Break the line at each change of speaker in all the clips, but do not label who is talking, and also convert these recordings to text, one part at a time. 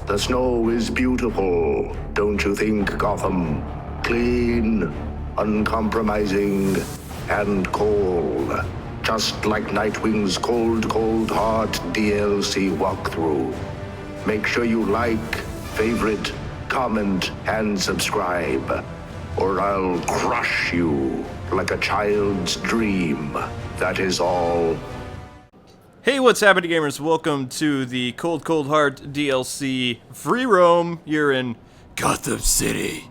The snow is beautiful, don't you think, Gotham? Clean, uncompromising, and cold. Just like Nightwing's cold, cold heart DLC walkthrough. Make sure you like, favorite, comment, and subscribe, or I'll crush you like a child's dream. That is all.
Hey, what's happening, gamers? Welcome to the Cold Cold Heart DLC free roam here in Gotham City,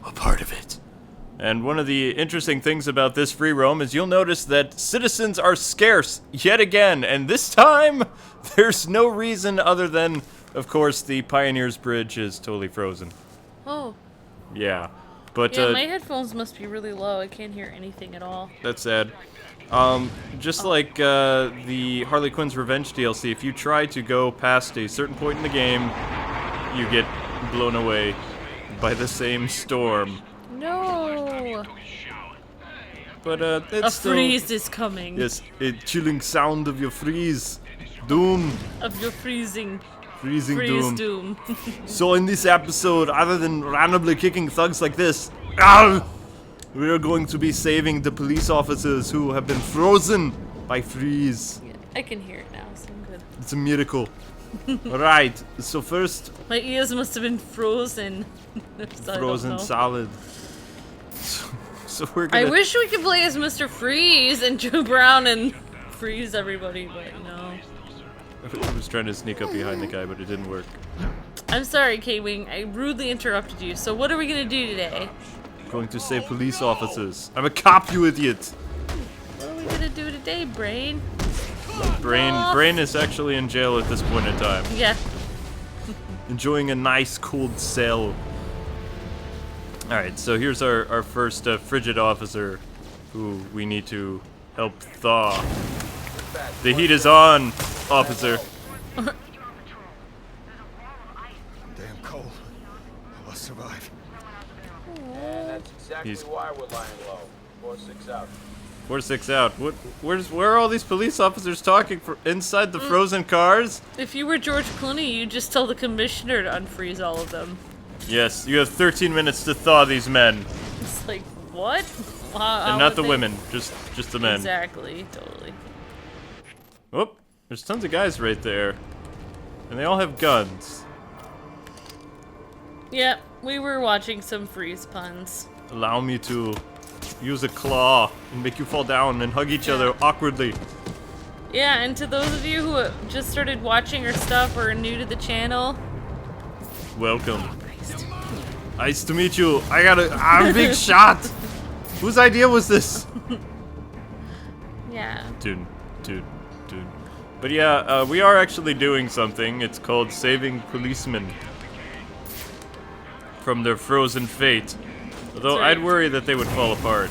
a part of it. And one of the interesting things about this free roam is you'll notice that citizens are scarce yet again, and this time there's no reason other than, of course, the Pioneers Bridge is totally frozen.
Oh.
Yeah, but
yeah, my headphones must be really low. I can't hear anything at all.
That's sad. Just like the Harley Quinn's Revenge DLC, if you try to go past a certain point in the game, you get blown away by the same storm.
No!
But it's
a freeze is coming.
Yes, a chilling sound of your freeze. Doom.
Of your freezing
freeze
doom.
So in this episode, other than randomly kicking thugs like this, we are going to be saving the police officers who have been frozen by freeze.
Yeah, I can hear it now, so I'm good.
It's a miracle. Alright, so first...
My ears must have been frozen.
Frozen solid. So we're gonna...
I wish we could play as Mr. Freeze and jump around and freeze everybody, but no.
I was trying to sneak up behind the guy, but it didn't work.
I'm sorry, K-Wing. I rudely interrupted you. So what are we gonna do today?
Going to save police officers. I'm a cop, you idiot.
What are we gonna do today, Brain?
Brain is actually in jail at this point in time.
Yeah.
Enjoying a nice cold cell. Alright, so here's our first frigid officer who we need to help thaw. The heat is on, officer.
Damn cold. I must survive.
That's exactly why we're lying low. 4-6 out.
4-6 out. Where are all these police officers talking inside the frozen cars?
If you were George Clooney, you'd just tell the commissioner to unfreeze all of them.
Yes, you have 13 minutes to thaw these men.
It's like, what?
And not the women, just the men.
Exactly, totally.
Whoop, there's tons of guys right there. And they all have guns.
Yeah, we were watching some freeze puns.
Allow me to use a claw and make you fall down and hug each other awkwardly.
Yeah, and to those of you who just started watching our stuff or are new to the channel,
welcome. Nice to meet you. I'm a big shot. Whose idea was this?
Yeah.
Dude. But yeah, we are actually doing something. It's called saving policemen from their frozen fate. Although
right.
I'd worry that they would fall apart.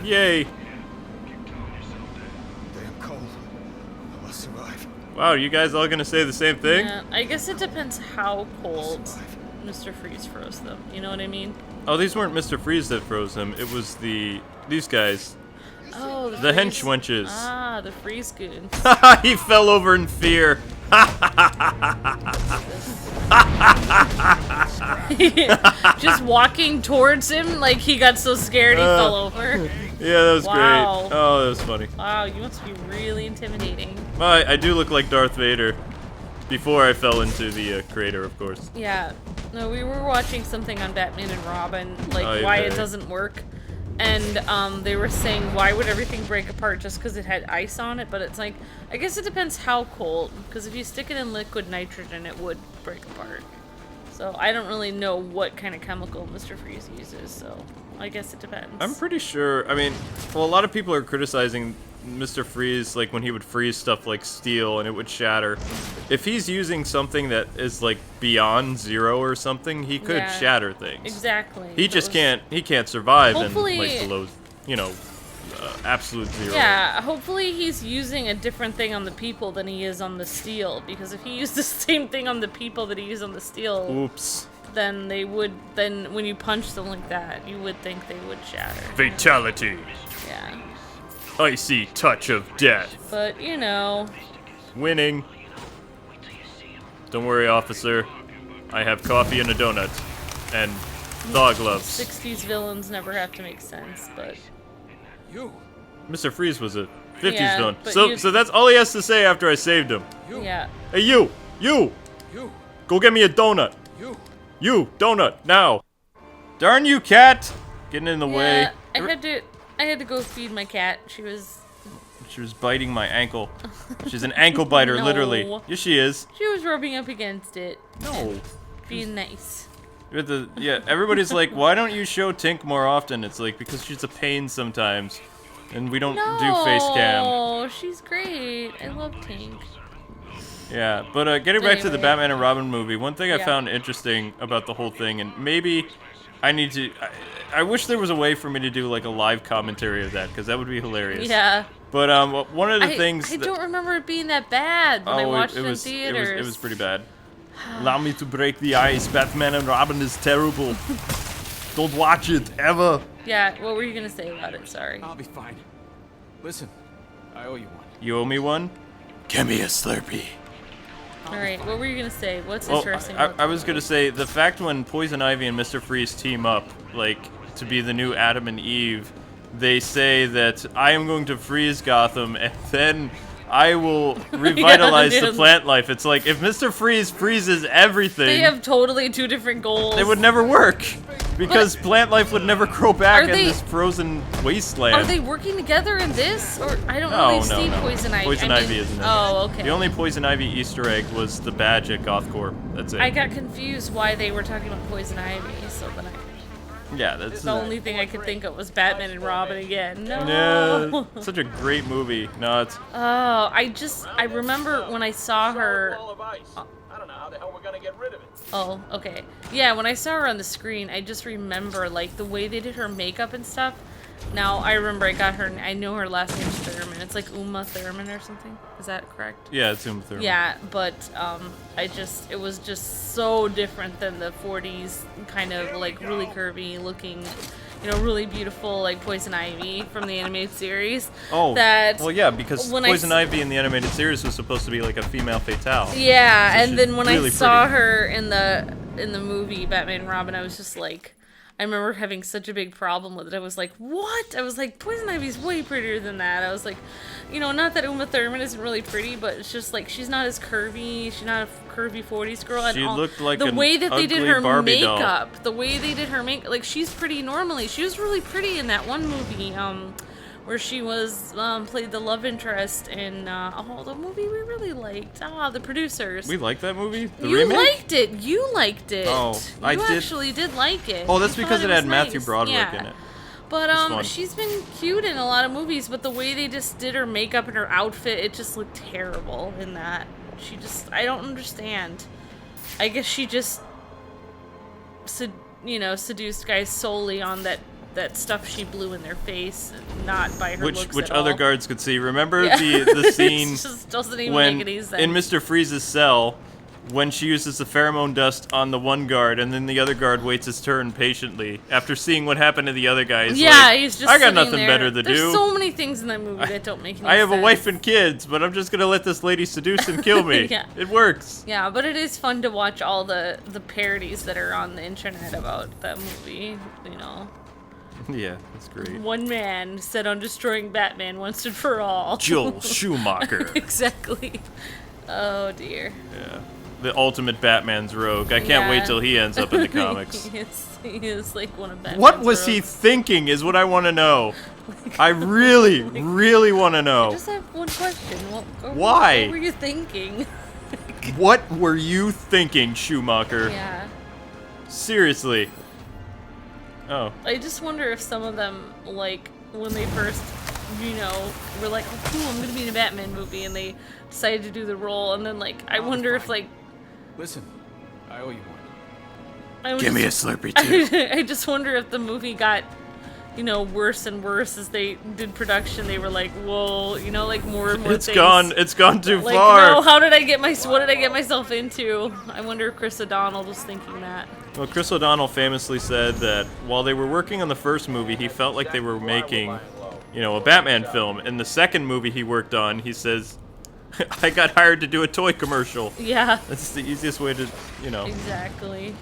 Yay!
Damn cold. I must survive.
Wow, you guys all gonna say the same thing?
Yeah, I guess it depends how cold Mr. Freeze froze them. You know what I mean?
Oh, these weren't Mr. Freeze that froze them. It was these guys.
Oh,
the hench wenches.
Ah, the freeze goons.
He fell over in fear.
Just walking towards him, like he got so scared he fell over.
Yeah, that was
Wow.
great. Oh, that was funny.
Wow, you must be really intimidating.
Well, I do look like Darth Vader. Before I fell into the crater, of course.
Yeah. No, we were watching something on Batman and Robin, like
Oh,
why
okay.
it doesn't work. And they were saying, why would everything break apart just because it had ice on it? But it's like, I guess it depends how cold. Because if you stick it in liquid nitrogen, it would break apart. So I don't really know what kind of chemical Mr. Freeze uses, so I guess it depends.
I'm pretty sure, I mean, well, a lot of people are criticizing Mr. Freeze, like when he would freeze stuff like steel and it would shatter. If he's using something that is like beyond zero or something, he could
Yeah,
shatter things.
Exactly.
He just can't survive in
Hopefully-
like below, you know, absolute zero.
Yeah, hopefully he's using a different thing on the people than he is on the steel, because if he used the same thing on the people that he used on the steel,
Oops.
then when you punch them like that, you would think they would shatter.
Fatality.
Yeah.
Icy touch of death.
But, you know,
Winning. Don't worry, officer. I have coffee and a donut. And dog gloves.
60s villains never have to make sense, but...
You.
Mr. Freeze was a 50s
Yeah,
villain.
but
So that's all he has to say after I saved him.
Yeah.
Hey, you! You!
You.
Go get me a donut!
You.
You! Donut! Now! Darn you, cat! Getting in the way.
Yeah, I had to go feed my cat. She was
biting my ankle. She's an ankle biter,
No.
literally. Yes, she is.
rubbing up against it.
No.
Being nice.
Yeah, everybody's like, why don't you show Tink more often? It's like, because she's a pain sometimes. And we don't do face cam.
No, she's great. I love Tink.
Yeah, but getting back to the
Anyway.
Batman and Robin movie, one thing I
Yeah.
found interesting about the whole thing, and maybe I need to... I wish there was a way for me to do like a live commentary of that, because that would be hilarious.
Yeah.
But one of the things
I
that...
don't remember it being that bad when I watched it in theaters.
It was pretty bad. Allow me to break the ice. Batman and Robin is terrible. Don't watch it, ever.
Yeah, what were you gonna say about it? Sorry.
I'll be fine. Listen, I owe you one.
You owe me one? Give me a Slurpee.
Alright, what were you gonna say? What's
Well,
interesting
I
about
was gonna say, the fact when Poison Ivy and Mr. Freeze team up, like, to be the new Adam and Eve, they say that I am going to freeze Gotham, and then I will revitalize the
dude.
plant life. It's like, if Mr. Freeze freezes everything,
They have totally two different goals.
it would never work. Because plant life would never grow back
Are
in
they-
this frozen wasteland.
Are they working together in this? Or I don't
No,
really
no,
see
no.
Poison Ivy.
Poison
I mean,
Ivy isn't in
Oh,
there.
okay.
The only Poison Ivy Easter egg was the badge at GothCorp. That's it.
I got confused why they were talking about Poison Ivy, so then
Yeah, that's
the only thing I could think of was Batman and Robin again. No.
Yeah, such a great movie. No, it's
Oh, I remember when I saw her.
Wall of ice. I don't know how the hell we're gonna get rid of it.
Oh, okay. Yeah, when I saw her on the screen, I just remember like the way they did her makeup and stuff. Now I remember I know her last name's Thurman. It's like Uma Thurman or something. Is that correct?
yeah, it's Uma Thurman.
Yeah, but it was just so different than the 40s kind of like really curvy looking, really beautiful like Poison Ivy from the animated series.
Oh,
that
well, yeah, because
when
Poison Ivy in the animated series was supposed to be like a female fatale.
Yeah,
So
and
she's
then when
really
I saw
pretty.
her in the movie Batman and Robin, I was just like, I remember having such a big problem with it. I was like, what? I was like, Poison Ivy's way prettier than that. I was like, not that Uma Thurman isn't really pretty, but it's just like she's not as curvy. She's not a curvy 40s girl.
She looked like
the
an
way that they did
ugly
her
Barbie doll.
makeup, the way they did her makeup, like she's pretty normally. She was really pretty in that one movie, where she was played the love interest in the movie we really liked. The Producers.
We like that movie? The
You
remake?
liked it. You liked it.
Oh,
you
I did-
actually did like it.
Oh, that's
You
because
thought
it had
was
Matthew
nice.
Broderick
Yeah.
in it.
But
It's fun.
she's been cute in a lot of movies, but the way they just did her makeup and her outfit, it just looked terrible in that. I don't understand. I guess she just seduced guys solely on that stuff she blew in their face, and not by her looks
Which
at
other
all.
guards could see. Remember
Yeah.
the scene
It just doesn't even
when
make any sense.
in Mr. Freeze's cell, when she uses the pheromone dust on the one guard, and then the other guard waits his turn patiently after seeing what happened to the other guy. He's like,
he's just
I got
sitting
nothing
there.
better to
There's
do.
so many things in that movie that don't make any sense.
I have a wife and kids, but I'm just gonna let this lady seduce and kill me.
Yeah.
It works.
Yeah, but it is fun to watch all the parodies that are on the internet about that movie,
Yeah, that's great.
One man set on destroying Batman once and for all.
Joel Schumacher.
Exactly. Oh dear.
Yeah. The ultimate Batman's rogue. I can't wait till he ends up in the comics.
he is like one of Batman's
What was he
rogues.
thinking is what I want to know. I really, really want to
I
know.
just have one question.
Why?
What were you thinking?
What were you thinking, Schumacher?
Yeah.
Seriously. Oh.
I just wonder if some of them, like, when they first, were like, oh, cool, I'm gonna be in a Batman movie, and they decided to do the role, and then, like, I wonder if, like,
Listen, I owe you one.
I would
Give me a
just-
Slurpee too.
I just wonder if the movie got, worse and worse as they did production. They were like, whoa, like more and more
It's
things.
gone too
Like,
far.
no, what did I get myself into? I wonder if Chris O'Donnell was thinking that.
Well, Chris O'Donnell famously said that while they were working on the first movie, he felt like they were making, a Batman film. In the second movie he worked on, he says, I got hired to do a toy commercial.
Yeah.
That's the easiest way to, you know.
Exactly.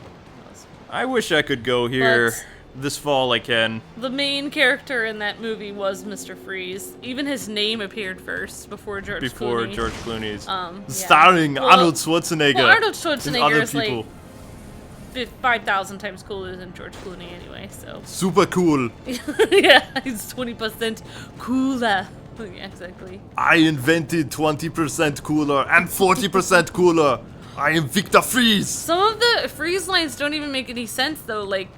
I wish I could go here
But
this fall. I can.
the main character in that movie was Mr. Freeze. Even his name appeared first before George Clooney.
George Clooney's.
Yeah.
Starring
Well-
Arnold Schwarzenegger.
Well, Arnold
and
Schwarzenegger
other
is
people.
like 5,000 times cooler than George Clooney anyway, so.
Super cool.
Yeah, he's 20% cooler. Yeah, exactly.
I invented 20% cooler and 40% cooler. I am Victor Freeze.
Some of the Freeze lines don't even make any sense though, like,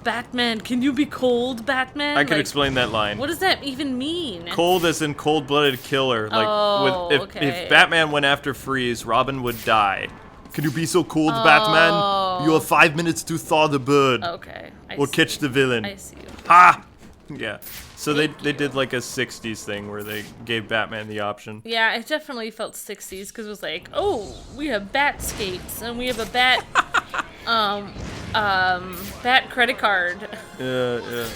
Batman, can you be cold, Batman?
I can
Like,
explain that line.
What does that even mean?
Cold as in cold-blooded killer. Like,
Oh,
if
okay.
Batman went after Freeze, Robin would die. Can you be so cold, Batman? You have 5 minutes to thaw the bird.
Okay.
Or catch the villain.
I see.
Ha! Yeah. So they did like a 60s thing where they gave Batman the option.
Yeah, it definitely felt 60s because it was like, oh, we have bat skates and we have a bat, bat credit card.
Yeah.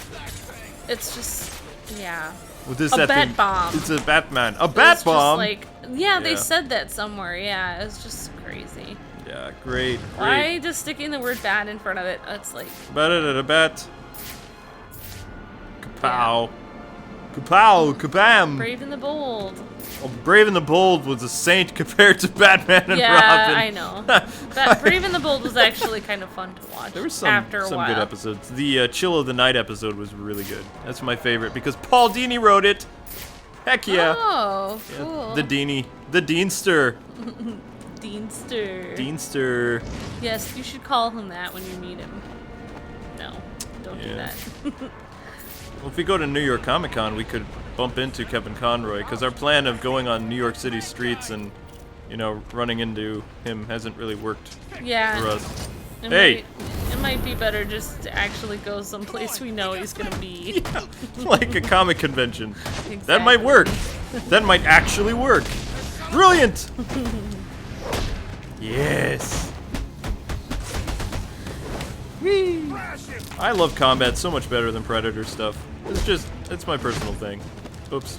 It's just, yeah.
What is
A
that
bat
thing?
bomb.
It's a Batman. A
It's
bat
just
bomb.
like, yeah, they
Yeah.
said that somewhere. Yeah, it's just crazy.
Yeah, great.
Why just sticking the word bat in front of it? It's like,
Bat. Kapow. Kapow. Kabam.
Brave and the Bold.
Well, Brave and the Bold was a saint compared to Batman and
Yeah,
Robin.
I know. Brave and the Bold was actually kind of fun to watch.
There were some
after a while.
good episodes. The Chill of the Night episode was really good. That's my favorite because Paul Dini wrote it. Heck yeah.
Oh,
Yeah,
cool.
The Deanie. The Deanster.
Deanster.
Deanster.
Yes, you should call him that when you meet him. No, don't do
Yeah.
that.
Well, if we go to New York Comic Con, we could bump into Kevin Conroy because our plan of going on New York City streets and, you know, running into him hasn't really worked
Yeah.
for us.
It
Hey!
it might be better just to actually go someplace we know he's gonna be.
Like a comic convention. That
Exactly.
might work. That might actually work. Brilliant! Yes. Whee! I love combat so much better than Predator stuff. It's my personal thing. Oops.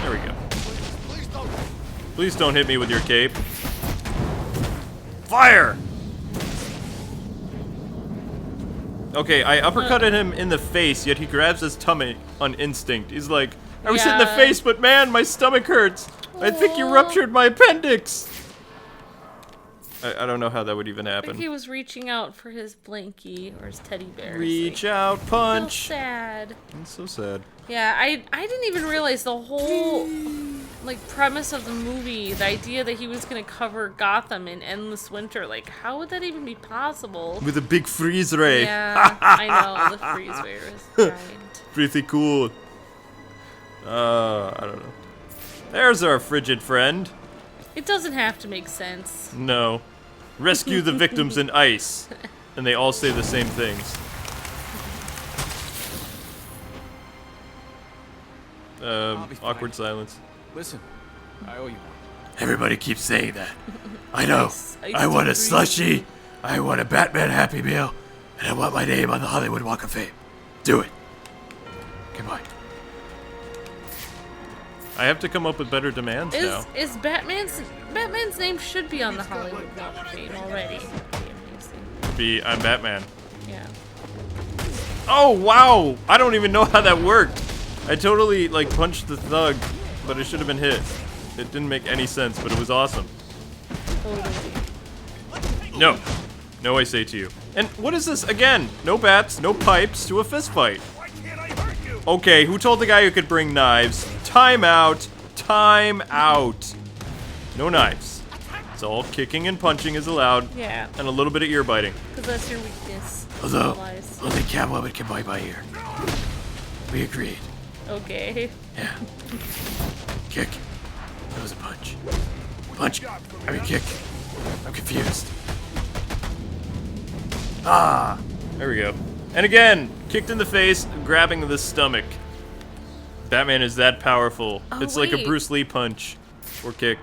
There we go. Please don't hit me with your cape. Fire! Okay, I uppercutted him in the face, yet he grabs his tummy on instinct. He's like, I was hit in the
Yeah.
face, but man, my stomach hurts. I think you
Aw.
ruptured my appendix. I don't know how that would even
I think
happen.
he was reaching out for his blankie or his teddy bear. It's
Reach
like,
out,
so
punch.
sad.
It's so sad.
Yeah, I didn't even realize the whole like premise of the movie, the idea that he was gonna cover Gotham in endless winter. Like, how would that even be possible?
With a big freeze ray.
Yeah, I know the freeze ray is giant.
Pretty cool. I don't know. There's our frigid friend.
It doesn't have to make sense.
No. Rescue the victims in ice. And they all say the same things.
I'll be fine.
Awkward silence.
Listen, I owe you one.
Everybody keeps saying that. I know.
Ice
I want a
cream.
slushie. I want a Batman Happy Meal. And I want my name on the Hollywood Walk of Fame. Do it. Goodbye. I have to come up with better demands now.
Is Batman's name should be on the Hollywood Walk of Fame already?
I'm Batman.
Yeah.
Oh, wow! I don't even know how that worked. I totally, like, punched the thug, but it should have been hit. It didn't make any sense, but it was awesome.
Totally.
No. No, I say to you. And what is this again? No bats, no pipes to a fist fight. Okay, who told the guy who could bring knives? Time out. Time out. No knives. It's all kicking and punching is allowed,
Yeah,
and a little bit of ear biting.
because that's your weakness.
Although,
Lies.
only Catwoman can bite my ear. We agreed.
Okay.
Yeah. Kick. That was a punch. Punch. I mean kick. I'm confused. Ah. There we go. And again, kicked in the face, grabbing the stomach. Batman is that powerful.
Oh,
It's like a
wait.
Bruce Lee punch or kick,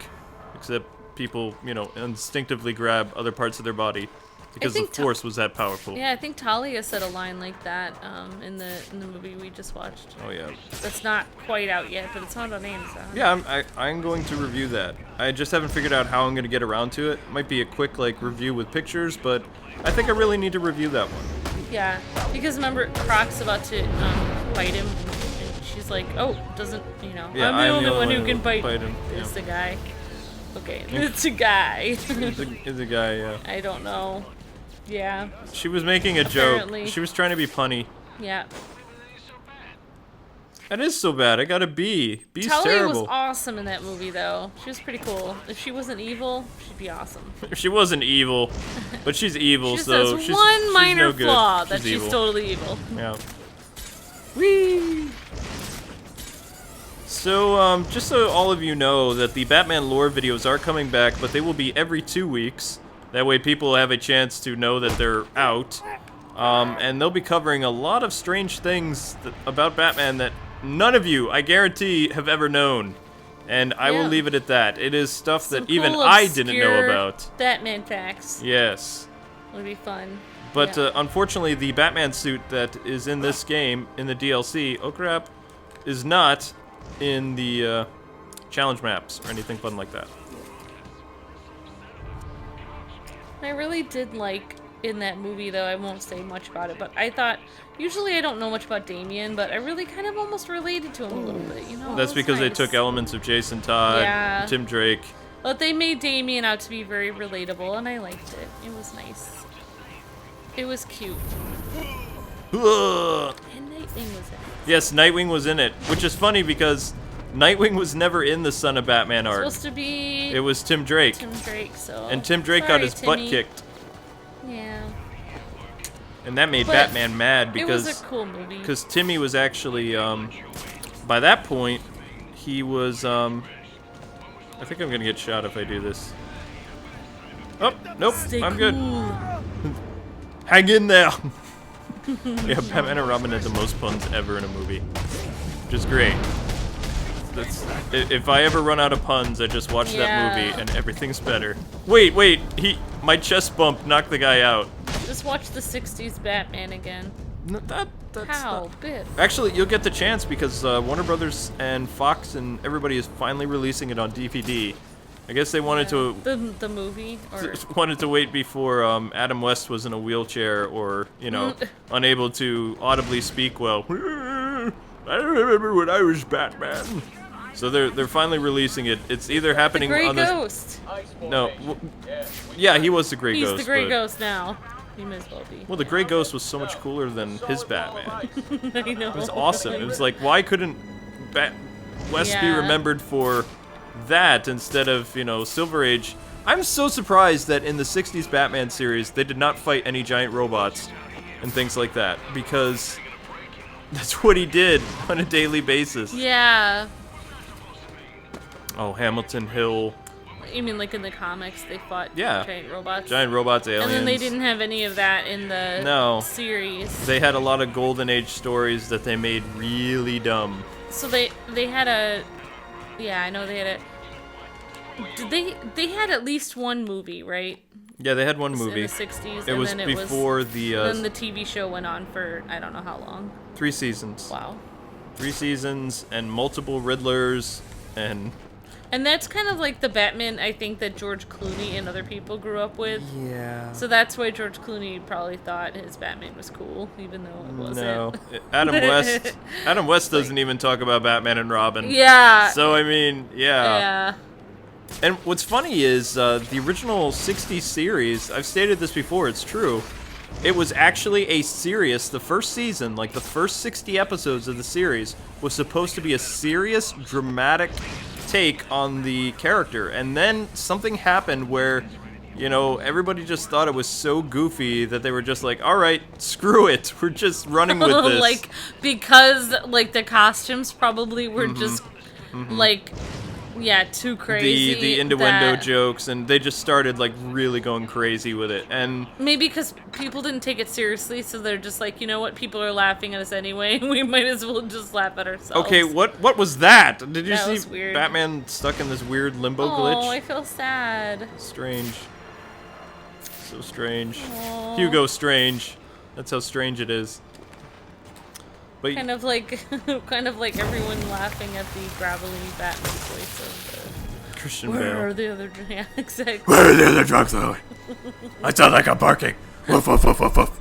except people, you know, instinctively grab other parts of their body. because the
think
Force was that powerful.
Yeah, I think Talia said a line like that in the movie we just watched.
Oh yeah.
That's not quite out yet, but it's not on Amazon.
Yeah, I'm going to review that. I just haven't figured out how I'm going to get around to it. Might be a quick like review with pictures, but I think I really need to review that one.
Yeah, because remember, Croc's about to fight him, and she's like, "Oh, doesn't
Yeah,
I'm the only one who can
fight
fight
him.
It's
Yeah.
the guy. Okay, it's a guy.
Is a guy, yeah.
I don't know. Yeah.
She was making a joke.
Apparently.
She was trying to be punny.
Yeah.
That is so bad. I got a B. B's
Talia
terrible.
was awesome in that movie, though. She was pretty cool. If she wasn't evil, she'd be awesome.
She wasn't evil, but she's evil,
She just
so
has
she's
one minor
no good.
flaw that she's
evil.
totally evil.
Yeah. Whee! So, just so all of you know that the Batman lore videos are coming back, but they will be every 2 weeks. That way people have a chance to know that they're out. And they'll be covering a lot of strange things about Batman that none of you, I guarantee, have ever known. And I will
Yeah.
leave it at that. It is stuff
Some
that even
cool,
I didn't know
obscure
about.
Batman facts.
Yes.
Would be fun.
But
Yeah.
unfortunately, the Batman suit that is in this game, in the DLC, oh crap, is not in the challenge maps or anything fun like that.
I really did like in that movie, though. I won't say much about it, but I thought usually I don't know much about Damian, but I really kind of almost related to him a little bit.
That's
It was
because they
nice.
took elements of Jason Todd,
Yeah.
Tim Drake.
But they made Damian out to be very relatable, and I liked it. It was nice. It was cute.
Ugh.
And Nightwing was in it.
Yes, Nightwing was in it, which is funny because Nightwing was never in the Son of Batman arc.
Supposed to be
It was Tim Drake.
Tim Drake, so.
And Tim Drake got
Sorry,
his butt
Timmy.
kicked.
Yeah.
And that made
But
Batman mad
It was
because
a cool movie.
Timmy was actually, by that point, he was, I think I'm gonna get shot if I do this. Oh, nope,
Stay
I'm good.
cool.
Hang in there! Yeah, Batman and Robin had the most puns ever in a movie. Which is great. If I ever run out of puns, I just watch that
Yeah.
movie and everything's better. Wait, my chest bump knocked the guy out.
Just watch the 60s Batman again.
No, that's
How?
not...
Bit.
Actually, you'll get the chance because Warner Brothers and Fox and everybody is finally releasing it on DVD. I guess they wanted to
The movie? Or...
wait before Adam West was in a wheelchair or, unable to audibly speak well. I remember when I was Batman. So they're finally releasing it. It's either
The
happening
Grey
on the
Ghost.
no, yeah, he was the Grey
He's
Ghost.
the Grey
but-
Ghost now. He may as well be.
Well, the Grey Ghost was so much cooler than his Batman.
I know.
It was awesome. It was like, why couldn't West be
Yeah.
remembered for that instead of, Silver Age? I'm so surprised that in the 60s Batman series, they did not fight any giant robots and things like that, because that's what he did on a daily basis.
Yeah.
Oh, Hamilton Hill.
You mean like in the comics they fought
Yeah.
giant robots?
Giant robots, aliens.
And then they didn't have any of that in the
No.
series.
They had a lot of Golden Age stories that they made really dumb.
So they had a... Yeah, I know they had a... They had at least one movie, right?
Yeah, they had one
In
movie.
the 60s.
It was
and then
before the
then the TV show went on for I don't know how long.
3 seasons.
Wow.
3 seasons and multiple Riddlers and
And that's kind of like the Batman I think that George Clooney and other people grew up with.
yeah.
So that's why George Clooney probably thought his Batman was cool, even though it wasn't.
No, Adam West doesn't even talk about Batman and Robin.
Yeah.
So I mean, yeah.
Yeah.
And what's funny is the original 60s series. I've stated this before. It's true. It was actually a serious. The first season, like the first 60 episodes of the series, was supposed to be a serious, dramatic take on the character, and then something happened where, everybody just thought it was so goofy that they were just like, all right, screw it, we're just running with this.
Like because like the costumes probably were just like too crazy.
The innuendo
that-
jokes, and they just started like really going crazy with it. And
Maybe because people didn't take it seriously, so they're just like, you know what, people are laughing at us anyway. We might as well just laugh at ourselves.
okay, what was that? Did you
That was
see
weird.
Batman stuck in this weird limbo
Oh,
glitch?
I feel sad.
Strange. So strange.
Aw.
Hugo Strange. That's how strange it is. But
Kind of like, kind of like everyone laughing at the gravelly Batman voice of
Christian
Where
Bale.
are the other? Yeah, exactly.
Where are the other drugs, though? I sound like I'm barking. Woof, woof, woof, woof, woof.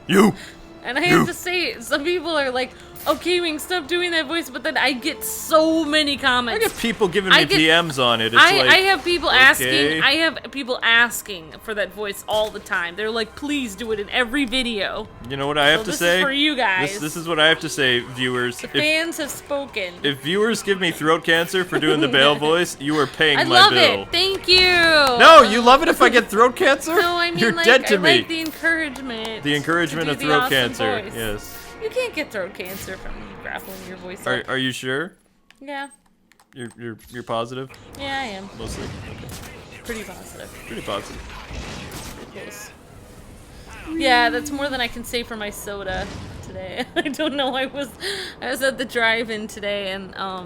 You.
And I have to say, some people are like, "Okay, Wing, stop doing that voice," but then I get so many
I
comments.
get people giving me
I get-
PMs on it. It's
I
like,
have people
okay.
asking. I have people asking for that voice all the time. They're like, "Please do it in every video."
You know what I have
So
to
this
say?
is for you guys.
This is what I have to say, viewers.
The fans have spoken.
If viewers give me throat cancer for doing the Bale voice, you are paying
I
my
love
bill.
it. Thank you.
No, you love it if I get throat cancer?
No, I mean
You're
like
dead to
I
me.
like the encouragement.
The encouragement
to
of
do the
throat
awesome
cancer.
voice.
Yes.
You can't get throat cancer from grappling your voice.
Are,
up.
are you sure?
Yeah.
You're positive?
Yeah, I am.
Mostly.
Pretty positive.
Pretty positive.
Close. Yeah, that's more than I can say for my soda today. I don't know. I was at the drive-in today, and I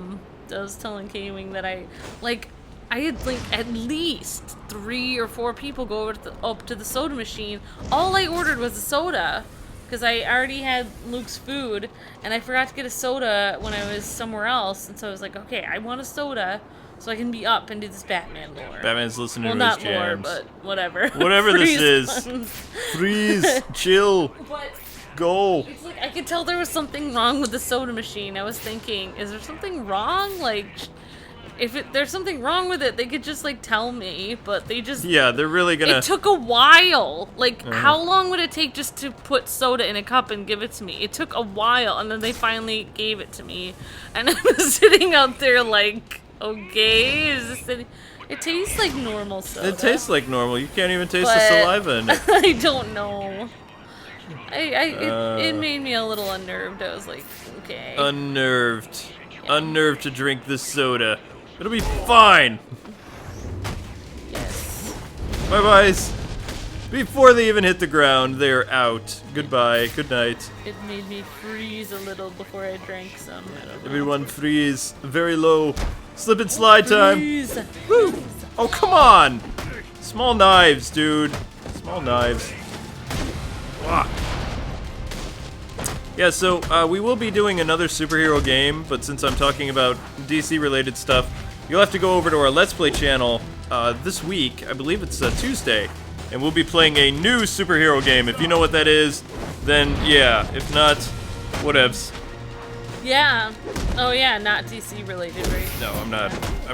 was telling K-Wing that I had like at least 3 or 4 people go up to the soda machine. All I ordered was a soda because I already had Luke's food, and I forgot to get a soda when I was somewhere else, and so I was like, okay, I want a soda so I can be up and do this Batman lore.
Batman's listening
Well,
to
not
his
lore,
jams.
but whatever.
Whatever this
Freeze
is.
puns.
Freeze. Chill.
But
Go.
it's like I could tell there was something wrong with the soda machine. I was thinking, is there something wrong? Like, if there's something wrong with it, they could just like tell me. But they just
Yeah, they're really gonna...
It took a while. Like, how long would it take just to put soda in a cup and give it to me? It took a while, and then they finally gave it to me. And I was sitting out there like, okay, is this any... It tastes like normal soda.
It tastes like normal. You can't even taste the
But-
saliva in it.
I don't know. It made me a little unnerved. I was like, okay.
Unnerved. Unnerved to drink this soda. It'll be fine.
Yes.
Bye-byes. Before they even hit the ground, they are out. Goodbye. Good night.
It made me freeze a little before I drank some. I don't know.
Everyone freeze. Very low. Slip and slide time.
Freeze.
Woo! Oh, come on! Small knives, dude. Small knives. Wah. Yeah, so we will be doing another superhero game, but since I'm talking about DC-related stuff, you'll have to go over to our Let's Play channel this week. I believe it's Tuesday, and we'll be playing a new superhero game. If you know what that is, then yeah. If not, whatevs.
Yeah. Oh yeah, not DC related, right?
No, I'm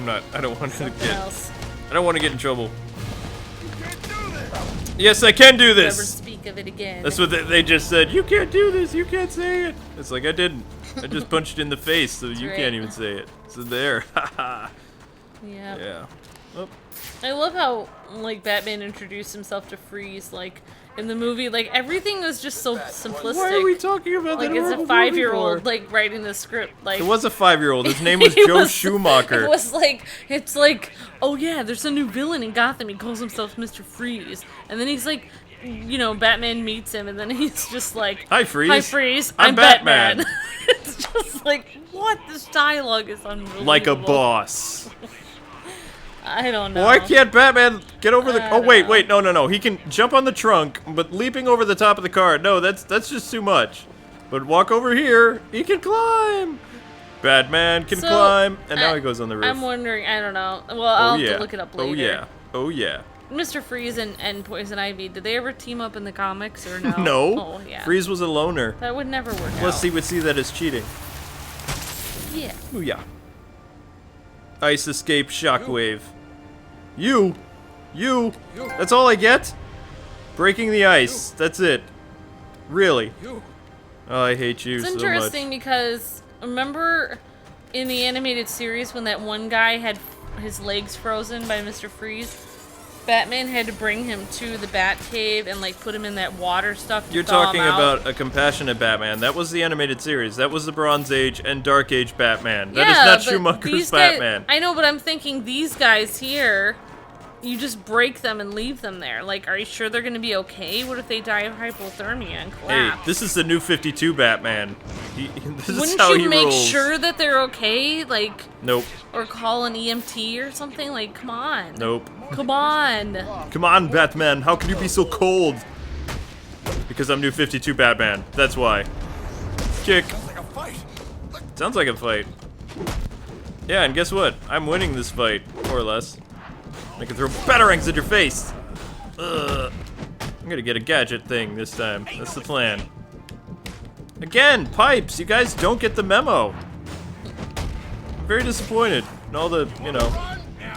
not. I don't want to
Something
get.
else.
I don't want to get in trouble. Yes, I can do
Never
this.
speak of it again.
That's what they just said. You can't do this. You can't say it. It's like I didn't. I just punched you in the face, so you
right.
can't even say it. So there.
Yeah.
Yeah. Oh.
I love how like Batman introduced himself to Freeze like in the movie. Like everything was just so simplistic.
Why are we talking about
like
that?
it's a
horrible
5-year-old
movie for?
like writing the script. Like
It was a 5-year-old. His name was
It
Joe
was-
Schumacher.
It was like, it's like, oh yeah, there's a new villain in Gotham. He calls himself Mr. Freeze. And then he's like, you know, Batman meets him, and then he's just like,
Hi, Freeze.
Hi, Freeze.
I'm Batman."
It's just like, what? This dialogue is unbelievable.
Like a boss.
I don't know.
Why can't Batman get over the?
I
Oh
don't
wait, no. He can jump on the trunk, but leaping over the top of the car, no, that's just too much. But walk over here, he can climb. Batman can
So,
climb, and now he goes on the roof.
I'm wondering, I don't know. Well, I'll have
yeah.
to look it up later.
Oh yeah. Oh yeah.
Mr. Freeze and Poison Ivy, did they ever team up in the comics or no?
No.
Oh, yeah.
Freeze was a loner.
That would never work
Plus,
out.
he would see that as cheating.
Yeah.
Oh yeah. Ice escape shockwave. You. That's all I get? Breaking the ice. That's it. Really? Oh, I hate you
It's
so much.
interesting because remember in the animated series when that one guy had his legs frozen by Mr. Freeze? Batman had to bring him to the Batcave and like put him in that water stuff to
You're
thaw
talking
him out.
about a compassionate Batman. That was the animated series. That was the Bronze Age and Dark Age Batman. That is
Yeah,
not
but
Schumacher's
these guys-
Batman.
I know, but I'm thinking these guys here, you just break them and leave them there. Like, are you sure they're gonna be okay? What if they die of hypothermia and
Hey,
collapse?
this is the new 52 Batman. This is
Wouldn't
how
you
he
make
rolls.
sure that they're okay? Like,
Nope.
or call an EMT or something? Like, come on.
Nope.
Come on.
Come on, Batman. How can you be so cold? Because I'm New 52 Batman. That's why. Kick. Sounds like a fight. Yeah, and guess what? I'm winning this fight, more or less. I can throw Batarangs at your face. Ugh. I'm gonna get a gadget thing this time. That's the plan. Again, pipes. You guys don't get the memo. I'm very disappointed in all the, you know,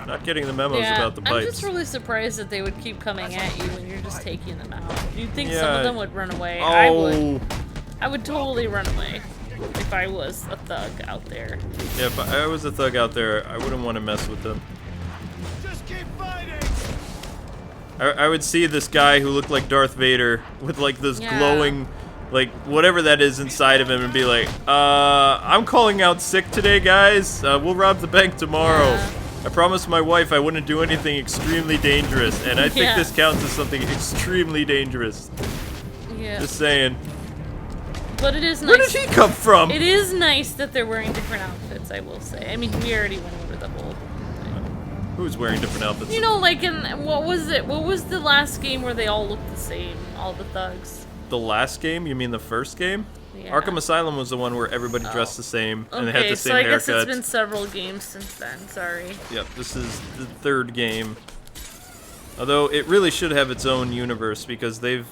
not getting the memos about the pipes.
I'm just really surprised that they would keep coming at you when you're just taking them out. You'd think some of them would run away.
Oh.
I would totally run away if I was a thug out there.
Yeah, if I was a thug out there, I wouldn't want to mess with them.
Just keep fighting.
I would see this guy who looked like Darth Vader with like this glowing, like whatever that is inside of him, and be like, I'm calling out sick today, guys. We'll rob the bank tomorrow.
Yeah.
I promised my wife I wouldn't do anything extremely dangerous, and I think this counts as something extremely dangerous.
Yeah.
Just saying.
But it is nice.
Where did he come from?
It is nice that they're wearing different outfits, I will say. I mean, we already went over the whole thing.
Who's wearing different outfits?
You know, like in, what was it? What was the last game where they all looked the same? All the thugs.
The last game? You mean the first game?
Yeah.
Arkham Asylum was the one where everybody dressed the same and they had the same
so I
haircuts.
guess it's been several games since then, sorry.
Yep, this is the third game. Although it really should have its own universe because they've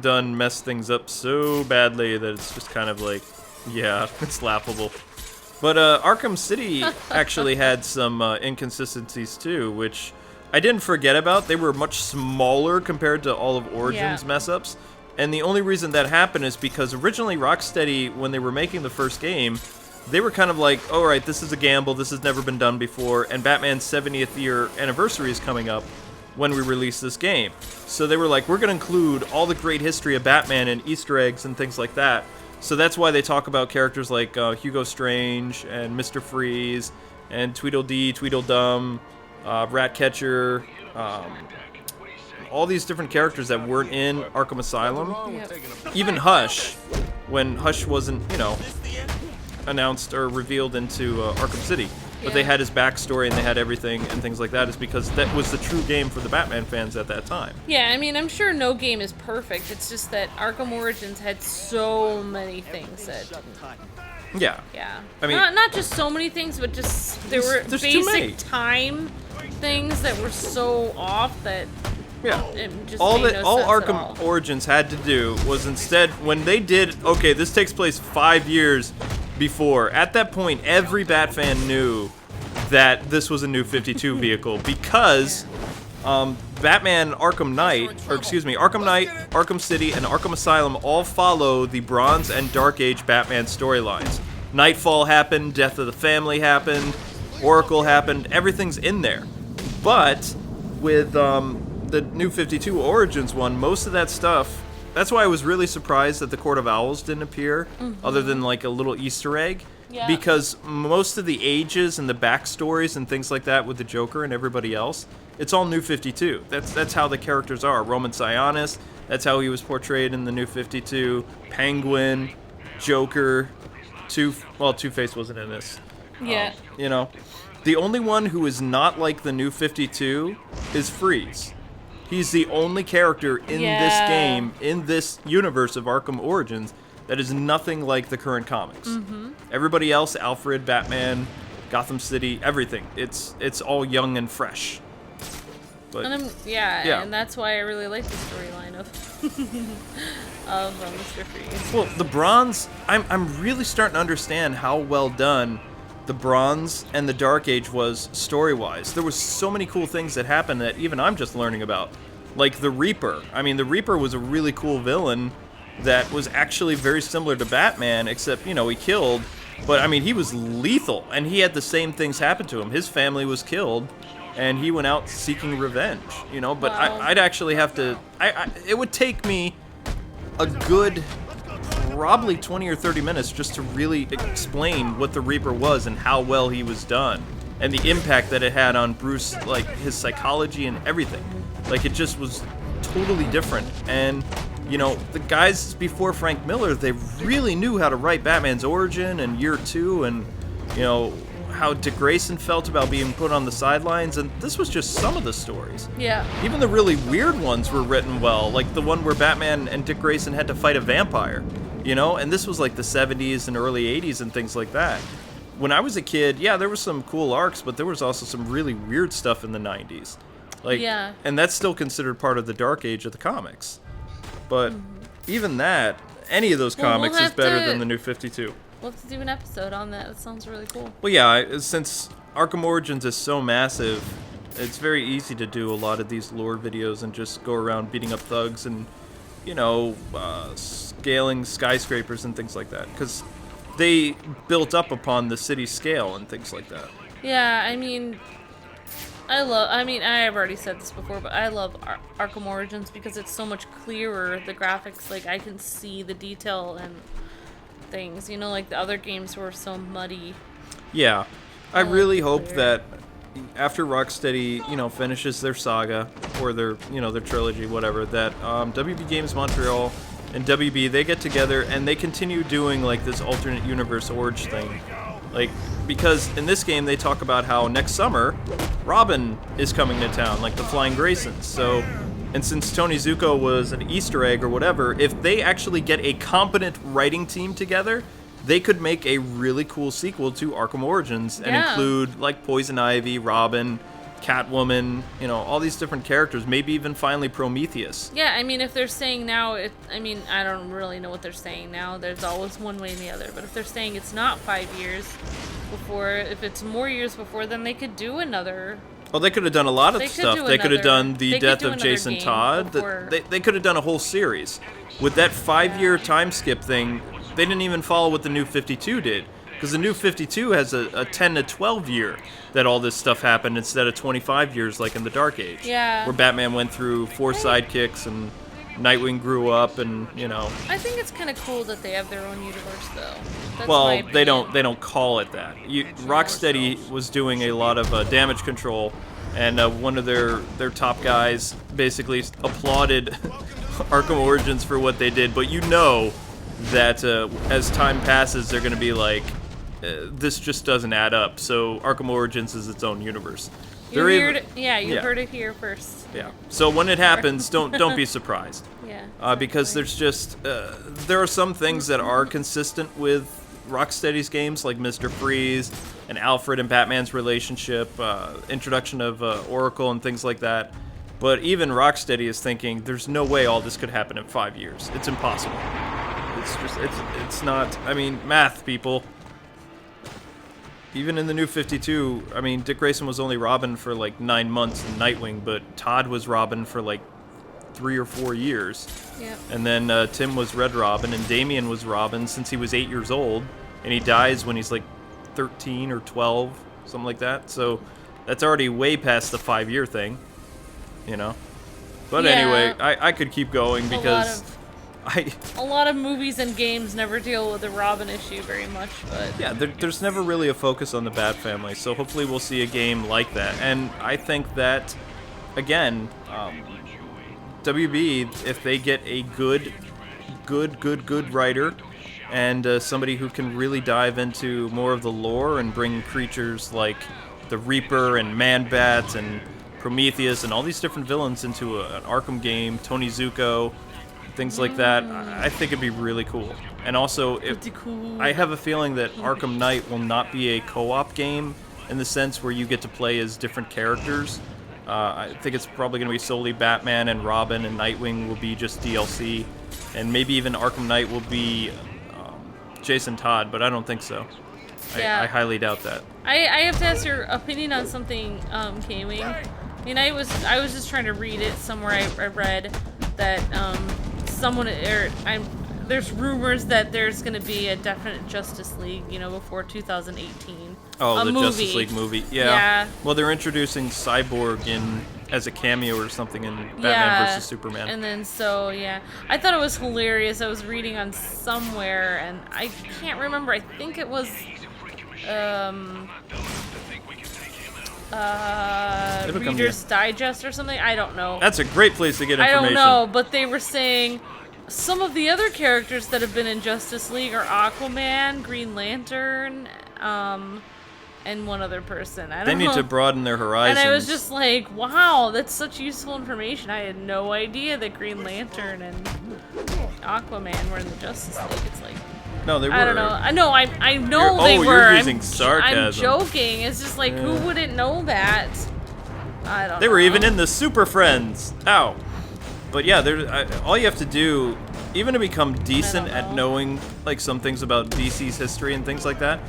messed things up so badly that it's just kind of like, yeah, it's laughable. But Arkham City actually had some inconsistencies too, which I didn't forget about. They were much smaller compared to all of Origin's mess-ups. And the only reason that happened is because originally Rocksteady, when they were making the first game, they were kind of like, all right, this is a gamble, this has never been done before, and Batman's 70th year anniversary is coming up when we release this game. So they were like, we're going to include all the great history of Batman and Easter eggs and things like that. So that's why they talk about characters like Hugo Strange and Mr. Freeze and Tweedledee, Tweedledum, Ratcatcher, all these different characters that weren't in Arkham Asylum.
Yep.
Even Hush, when Hush wasn't, you know, announced or revealed into Arkham City. But they had his backstory and they had everything and things like that, is because that was the true game for the Batman fans at that time.
Yeah, I mean, I'm sure no game is perfect. It's just that Arkham Origins had so many things that didn't.
Yeah.
Yeah.
I mean,
not just so many things, but just there were
there's too many.
basic time things that were so off that
Yeah.
it just
All
made
that
no
all
sense at
Arkham
all.
Origins had to do was instead, when they did, okay, this takes place 5 years before. At that point, every Bat fan knew that this was a New 52 vehicle because Batman Arkham Knight, Arkham City, and Arkham Asylum all follow the Bronze and Dark Age Batman storylines. Nightfall happened, Death of the Family happened, Oracle happened, everything's in there. But with the New 52 Origins one, most of that stuff, that's why I was really surprised that the Court of Owls didn't appear, other than like a little Easter egg.
Yeah.
Because most of the ages and the backstories and things like that with the Joker and everybody else, it's all New 52. That's how the characters are. Roman Sionis, that's how he was portrayed in the New 52. Penguin, Joker, Two-Face wasn't in this.
Yeah.
You know, the only one who is not like the New 52 is Freeze. He's the only character in this game, in this universe of Arkham Origins, that is nothing like the current comics. Everybody else, Alfred, Batman, Gotham City, everything. It's all young and fresh. But
And and that's why I really like the storyline of Mr. Freeze.
well, the Bronze, I'm really starting to understand how well done the Bronze and the Dark Age was story-wise. There was so many cool things that happened that even I'm just learning about. Like the Reaper. I mean, the Reaper was a really cool villain that was actually very similar to Batman, except, you know, he killed. But, I mean, he was lethal, and he had the same things happen to him. His family was killed, and he went out seeking revenge, you know? But
Wow.
I'd actually have to... it would take me a good... probably 20 or 30 minutes just to really explain what the Reaper was and how well he was done. And the impact that it had on Bruce, like, his psychology and everything. Like, it just was totally different. And... you know, the guys before Frank Miller, they really knew how to write Batman's origin and year 2 and, you know, how Dick Grayson felt about being put on the sidelines, and this was just some of the stories.
Yeah.
Even the really weird ones were written well, like the one where Batman and Dick Grayson had to fight a vampire, you know? And this was like the 70s and early 80s and things like that. When I was a kid, yeah, there was some cool arcs, but there was also some really weird stuff in the 90s. Like,
Yeah.
And that's still considered part of the dark age of the comics. But even that, any of those
Well, we'll
comics is
have
better
to-
than the New 52.
We'll have to do an episode on that. That sounds really cool.
Well, yeah, since Arkham Origins is so massive, it's very easy to do a lot of these lore videos and just go around beating up thugs and, you know, scaling skyscrapers and things like that. Because they built up upon the city scale and things like that.
Yeah, I mean, I've already said this before, but I love Arkham Origins because it's so much clearer. The graphics, like, I can see the detail and things. You know, like the other games were so muddy.
Yeah. I really hope
clear.
that after Rocksteady, you know, finishes their saga or their, you know, their trilogy, whatever, that WB Games Montreal and WB, they get together and they continue doing like this alternate universe Origin thing. Like, because in this game they talk about how next summer Robin is coming to town, like the Flying Graysons. So, and since Tony Zuko was an Easter egg or whatever, if they actually get a competent writing team together, they could make a really cool sequel to Arkham Origins and
Yeah.
include like Poison Ivy, Robin, Catwoman, you know, all these different characters, maybe even finally Prometheus.
Yeah, I mean, if they're saying now, I don't really know what they're saying now. There's always one way and the other. But if they're saying it's not 5 years before, if it's more years before, then they could do another.
Well, they could have done a lot of
They could
stuff.
do
They could have
another-
done the
they could
death
do
of
another
Jason
game
Todd.
before-
They could have done a whole series. With that 5-year time skip thing, they didn't even follow what the New 52 did. Because the New 52 has a 10 to 12 year that all this stuff happened instead of 25 years like in the Dark Age.
Yeah.
Where Batman went through 4 sidekicks and Nightwing grew up and, you know.
I think it's kind of cool that they have their own universe, though. That's my
Well,
opinion.
they don't call it that. Rocksteady was doing a lot of damage control, and one of their top guys basically applauded Arkham Origins for what they did. But you know that as time passes, they're going to be like, this just doesn't add up. So Arkham Origins is its own universe.
You
They're even-
heard it here first.
Yeah. So when it happens, don't be surprised.
Yeah.
Because there's just there are some things that are consistent with Rocksteady's games, like Mr. Freeze and Alfred and Batman's relationship, introduction of Oracle and things like that. But even Rocksteady is thinking, there's no way all this could happen in 5 years. It's impossible. It's not. I mean, math, people. Even in the New 52, I mean, Dick Grayson was only Robin for like 9 months in Nightwing, but Todd was Robin for like 3 or 4 years.
Yeah.
And then Tim was Red Robin, and Damian was Robin since he was 8 years old, and he dies when he's like 13 or 12, something like that. So that's already way past the 5-year thing, you know? But
Yeah.
anyway, I could keep going because
A lot of movies and games never deal with the Robin issue very much, but
yeah, there's never really a focus on the Bat Family, so hopefully we'll see a game like that. And I think that, again, WB, if they get a good writer and somebody who can really dive into more of the lore and bring creatures like the Reaper and Man-Bat and Prometheus and all these different villains into an Arkham game, Tony Zuko, things like that, I think it'd be really cool. And also, I have a feeling that Arkham Knight will not be a co-op game in the sense where you get to play as different characters. I think it's probably going to be solely Batman and Robin, and Nightwing will be just DLC. And maybe even Arkham Knight will be Jason Todd, but I don't think so.
Yeah.
I highly doubt that.
I have to ask your opinion on something, K-Wing. I mean, I was just trying to read it somewhere. I read that there's rumors that there's going to be a definite Justice League, before 2018.
Oh, the
movie.
Justice League movie. Yeah. Well, they're introducing Cyborg as a cameo or something in Batman vs. Superman.
And then I thought it was hilarious. I was reading on somewhere, and I can't remember. I think it was Reader's Digest or something. I don't know.
That's a great place to get information.
I don't know, but they were saying some of the other characters that have been in Justice League are Aquaman, Green Lantern, and one other person. I
They
don't
need
know.
to broaden their horizons.
And I was just like, wow, that's such useful information. I had no idea that Green Lantern and Aquaman were in the Justice League. It's like,
no, they were.
I don't know. I know. I know
You're-
they
oh,
were.
you're using
I'm
sarcasm.
joking. It's just like, who wouldn't know that? I don't know.
They were even in the Super Friends. Ow. But yeah, all you have to do, even to become decent at knowing like some things about DC's history and things like that,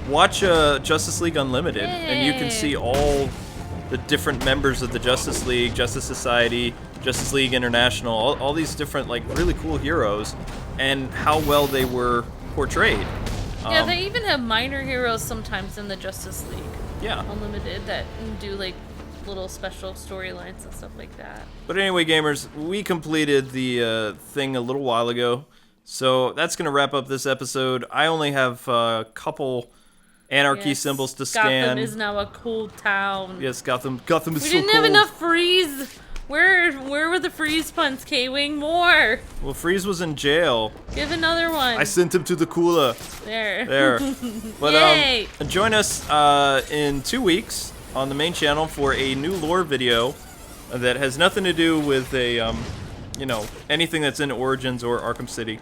watch Justice League Unlimited, and you can see all the different members of the Justice League, Justice Society, Justice League International, all these different like really cool heroes, and how well they were portrayed.
Yeah, they even have minor heroes sometimes in the Justice League.
Yeah.
Unlimited that do like little special storylines and stuff like that.
But anyway, gamers, we completed the thing a little while ago, so that's gonna wrap up this episode. I only have a couple anarchy symbols to scan.
Gotham is now a cool town.
Yes, Gotham is
We
so
didn't
cool.
have enough freeze. Where were the freeze puns, K-Wing? More.
Well, Freeze was in jail.
Give another one.
I sent him to the cooler.
There.
There. But
Yay.
join us in 2 weeks on the main channel for a new lore video that has nothing to do with a anything that's in Origins or Arkham City.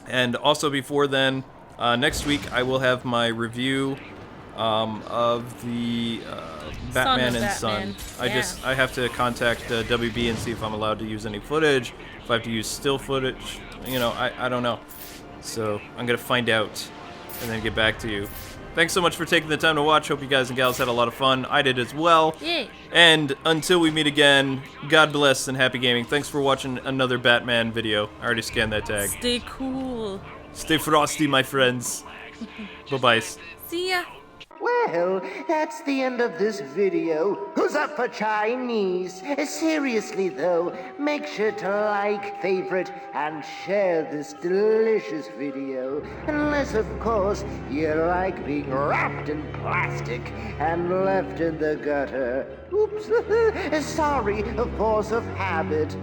And also before then, next week I will have my review of the Batman and Son.
Yeah.
I have to contact WB and see if I'm allowed to use any footage, if I have to use still footage, I don't know. So I'm gonna find out and then get back to you. Thanks so much for taking the time to watch. Hope you guys and gals had a lot of fun. I did as well.
Yay.
And until we meet again, God bless and happy gaming. Thanks for watching another Batman video. I already scanned that tag.
Stay cool.
Stay frosty, my friends. Bye-bye.
See ya.
Well, that's the end of this video. Who's up for Chinese? Seriously though, make sure to like, favorite, and share this delicious video. Unless, of course, you like being wrapped in plastic and left in the gutter. Oops. Sorry, a force of habit.